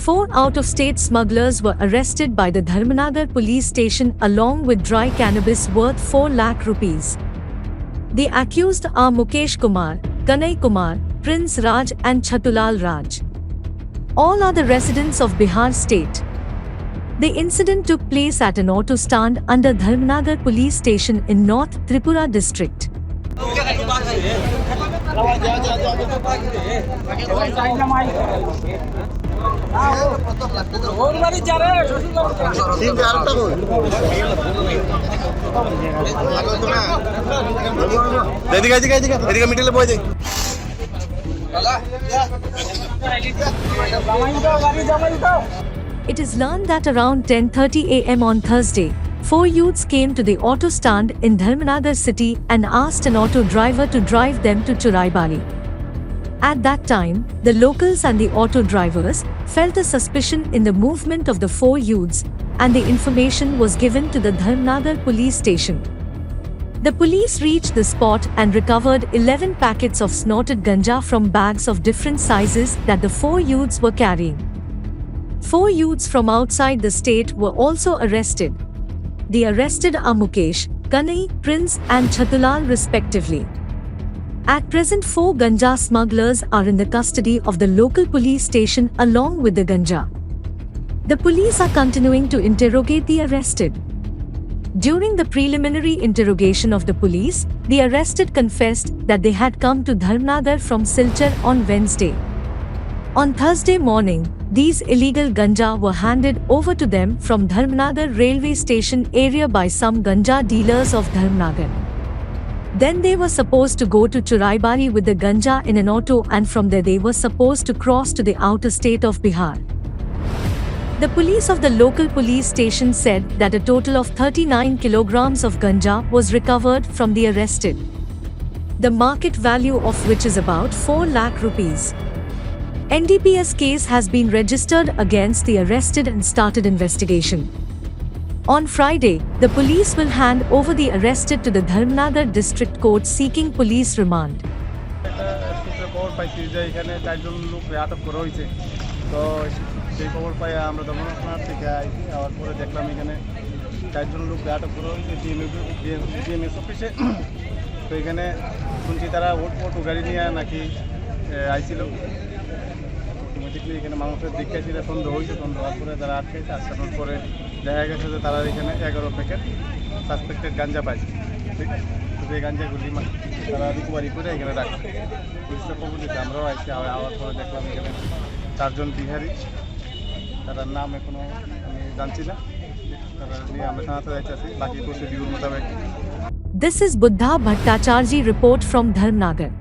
4 out-of-state smugglers were arrested by the Dharmanagar police station along with dry cannabis worth 4 lakh rupees. The accused are Mukesh Kumar, Kanai Kumar, Prince Raj and Chatulal Raj. All are the residents of Bihar state. The incident took place at an auto stand under Dharmanagar police station in North Tripura district. It is learned that around 10:30 am on Thursday, 4 youths came to the auto stand in Dharmanagar city and asked an auto driver to drive them to Churaibali. At that time, the locals and the auto drivers felt a suspicion in the movement of the 4 youths, and the information was given to the Dharmanagar police station. The police reached the spot and recovered 11 packets of snorted ganja from bags of different sizes that the 4 youths were carrying. 4 youths from outside the state were also arrested. The arrested are Mukesh, Kanai, Prince and Chatulal respectively. At present 4 ganja smugglers are in the custody of the local police station along with the ganja. The police are continuing to interrogate the arrested. During the preliminary interrogation of the police, the arrested confessed that they had come to Dharmanagar from Silchar on Wednesday. On Thursday morning, these illegal ganja were handed over to them from Dharmanagar railway station area by some ganja dealers of Dharmanagar. Then they were supposed to go to Churaibari with the ganja in an auto, and from there they were supposed to cross to the outer state of Bihar. The police of the local police station said that a total of 39 kilograms of ganja was recovered from the arrested, the market value of which is about 4 lakh rupees. NDPS case has been registered against the arrested and started investigation. On Friday, the police will hand over the arrested to the Dharmanagar district court seeking police remand. সেই খবর পাই আমরা দমনখানা থেকে আইছি আবার পরে দেখলাম এখানে 4 জন লোক আটক করা হয়েছে ডিএমএস অফিসে। তো এখানে শুনছি তারা অটো গাড়ি নিয়ে নাকি আইছিল। অটোমেটিকলি এখানে মানুষের দেখাইছিল, সন্দেহ হয়েছে, সন্দেহ হওয়ার পরে তারা আটকাইছে। আটকানোর পরে দেখা গেছে যে তারা এখানে 11 প্যাকেট সাসপেক্টেড গাঞ্জা পাইছে। ঠিক আছে, তো এই গাঞ্জাগুলি তারা রিকভারি করে এখানে রাখছে। পুলিশে খবর দিতে আমরাও আইছি। আওয়ার পরে দেখলাম এখানে 4 জন বিহারি, তার নাম এখনো আমি জানছি না, তারা নিয়ে আমরা থানাতে যাইতেছি বাকি প্রসিডিউর মোতাবেক। This is Buddha Bhattacharjee report from Dharmanagar.